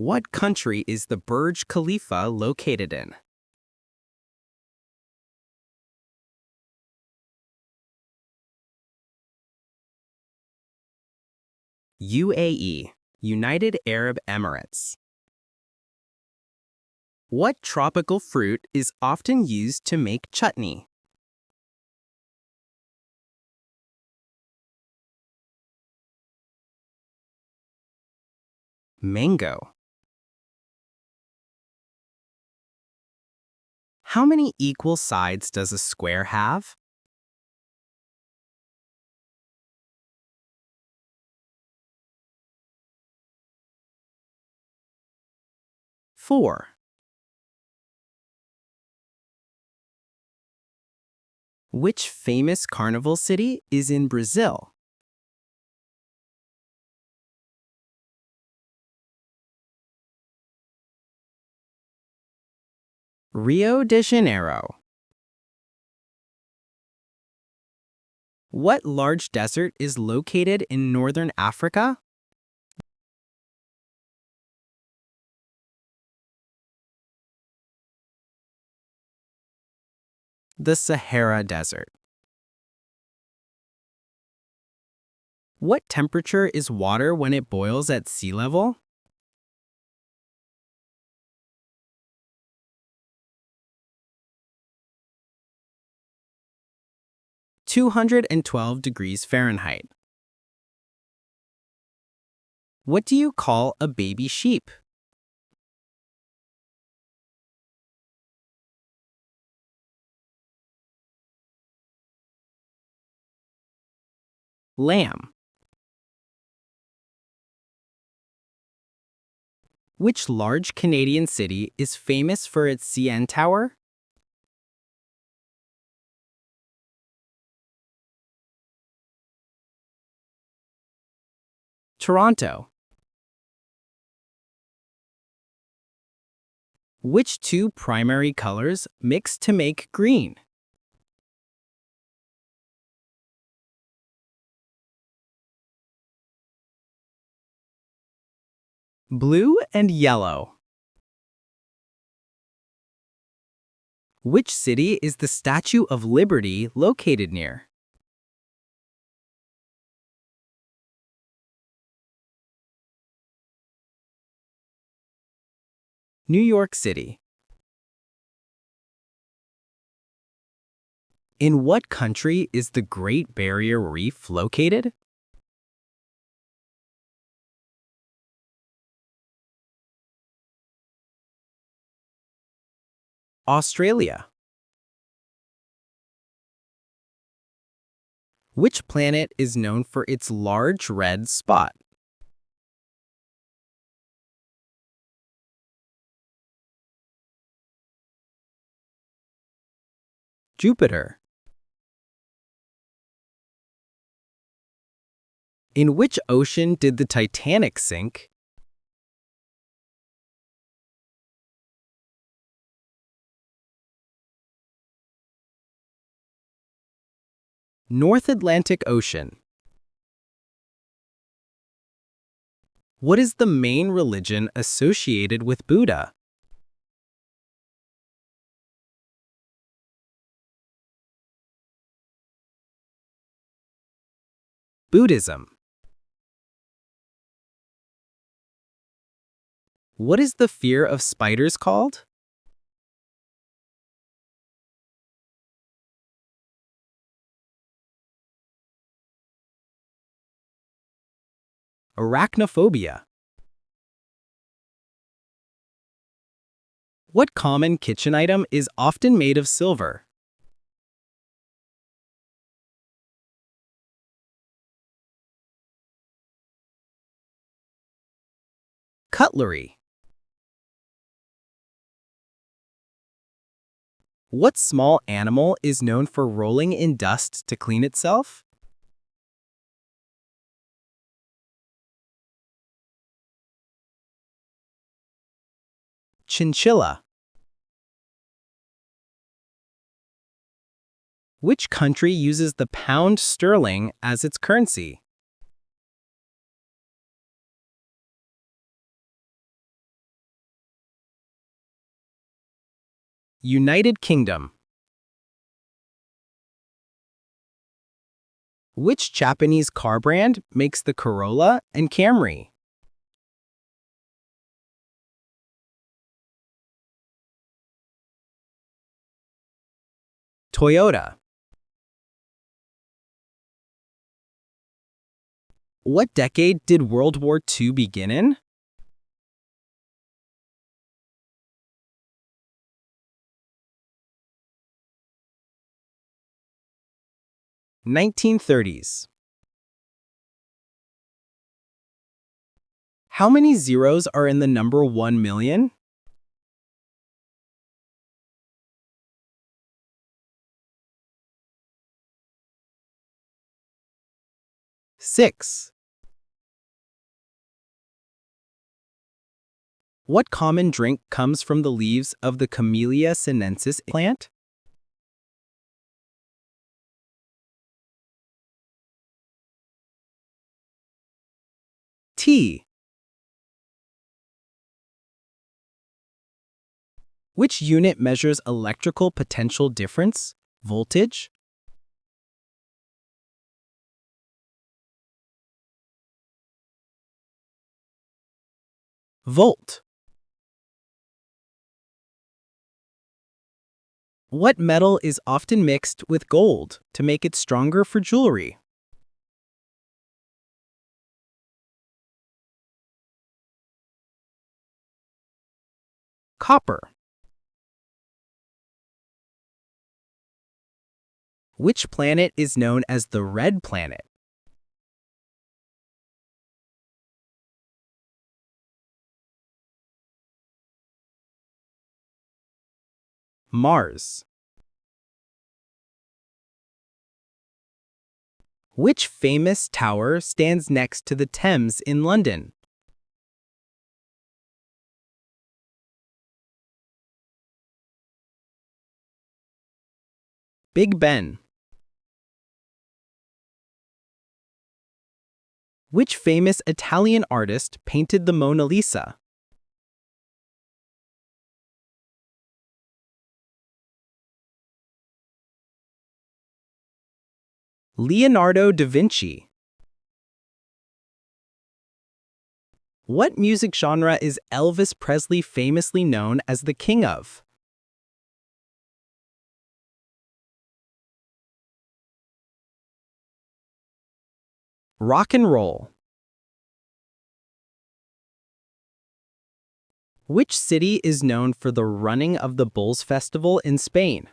What country is the Burj Khalifa located in? UAE, United Arab Emirates. What tropical fruit is often used to make chutney? Mango. How many equal sides does a square have? Four. Which famous carnival city is in Brazil? Rio de Janeiro. What large desert is located in northern Africa? The Sahara Desert. What temperature is water when it boils at sea level? (212°F). What do you call a baby sheep? Lamb. Which large Canadian city is famous for its CN Tower? Toronto. Which two primary colors mix to make green? Blue and yellow. Which city is the Statue of Liberty located near? New York City. In what country is the Great Barrier Reef located? Australia. Which planet is known for its large red spot? Jupiter. In which ocean did the Titanic sink? North Atlantic Ocean. What is the main religion associated with Buddha? Buddhism. What is the fear of spiders called? Arachnophobia. What common kitchen item is often made of silver? Cutlery. What small animal is known for rolling in dust to clean itself? Chinchilla. Which country uses the pound sterling as its currency? United Kingdom. Which Japanese car brand makes the Corolla and Camry? Toyota. What decade did World War II begin in? 1930s. How many zeros are in the number 1 million? 6. What common drink comes from the leaves of the Camellia sinensis plant? Tea. Which unit measures electrical potential difference? Voltage? Volt. What metal is often mixed with gold to make it stronger for jewelry? Copper. Which planet is known as the red planet? Mars. Which famous tower stands next to the Thames in London? Big Ben. Which famous Italian artist painted the Mona Lisa? Leonardo da Vinci. What music genre is Elvis Presley famously known as the king of? Rock and roll. Which city is known for the running of the Bulls Festival in Spain?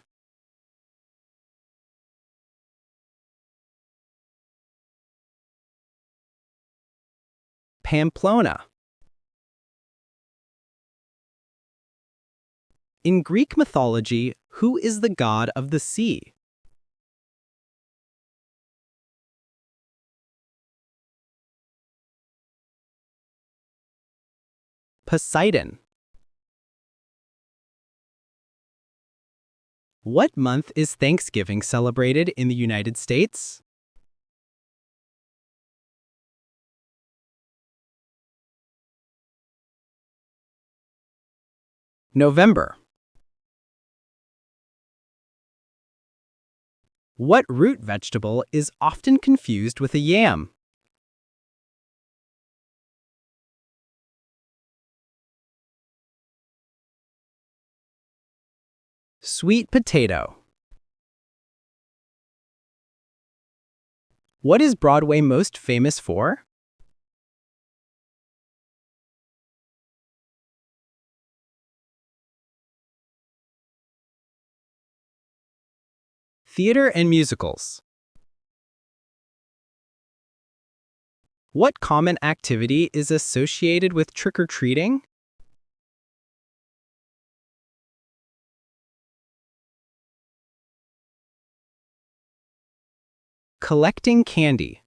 Pamplona. In Greek mythology, who is the god of the sea? Poseidon. What month is Thanksgiving celebrated in the United States? November. What root vegetable is often confused with a yam? Sweet potato. What is Broadway most famous for? Theater and musicals. What common activity is associated with trick-or-treating? Collecting candy.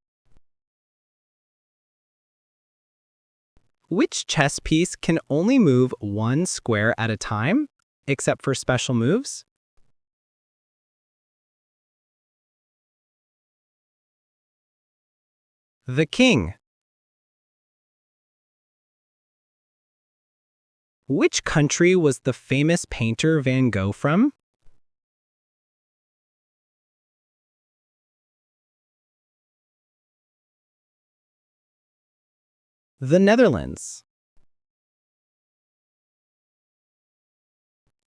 Which chess piece can only move one square at a time, except for special moves? The king. Which country was the famous painter Van Gogh from? The Netherlands.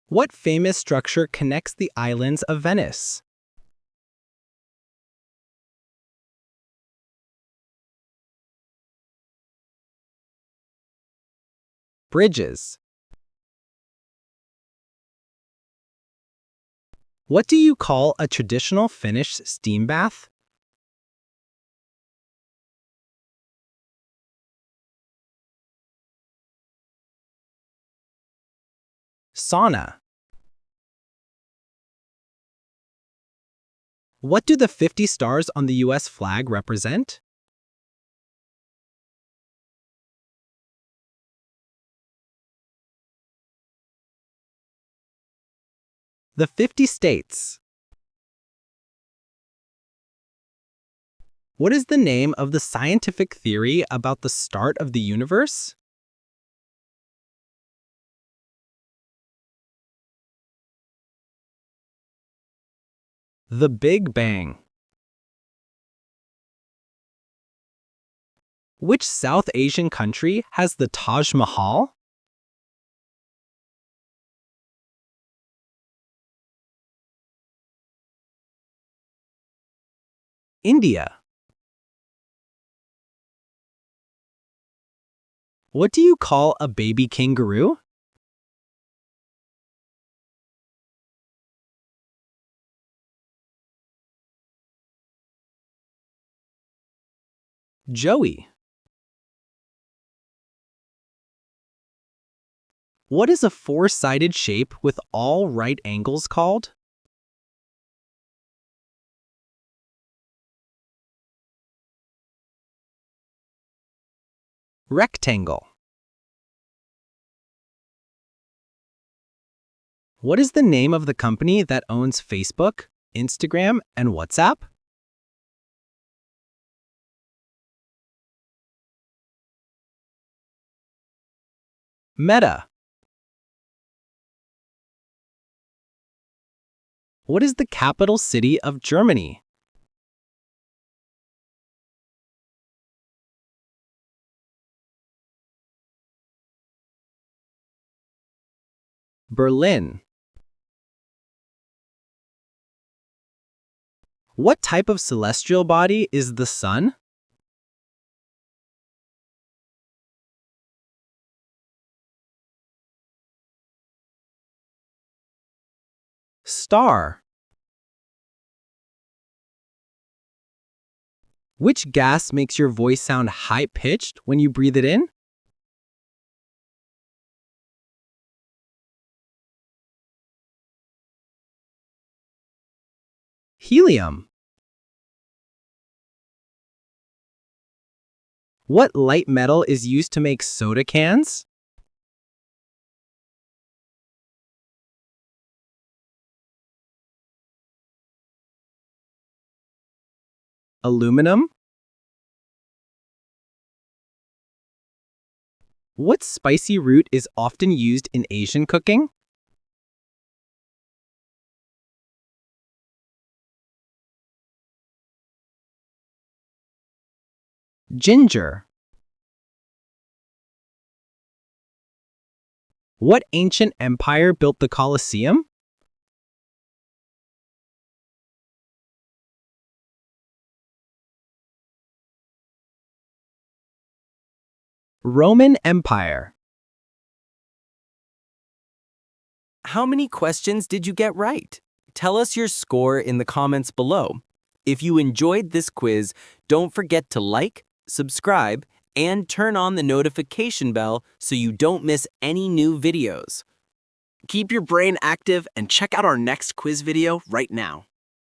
What famous structure connects the islands of Venice? Bridges. What do you call a traditional Finnish steam bath? Sauna. What do the 50 stars on the US flag represent? The 50 states. What is the name of the scientific theory about the start of the universe? The Big Bang. Which South Asian country has the Taj Mahal? India. What do you call a baby kangaroo? Joey. What is a four-sided shape with all right angles called? Rectangle. What is the name of the company that owns Facebook, Instagram, and WhatsApp? Meta. What is the capital city of Germany? Berlin. What type of celestial body is the sun? Star. Which gas makes your voice sound high-pitched when you breathe it in? Helium. What light metal is used to make soda cans? Aluminum. What spicy root is often used in Asian cooking? Ginger. What ancient empire built the Colosseum? Roman Empire. How many questions did you get right? Tell us your score in the comments below. If you enjoyed this quiz, don't forget to like, subscribe, and turn on the notification bell so you don't miss any new videos. Keep your brain active and check out our next quiz video right now.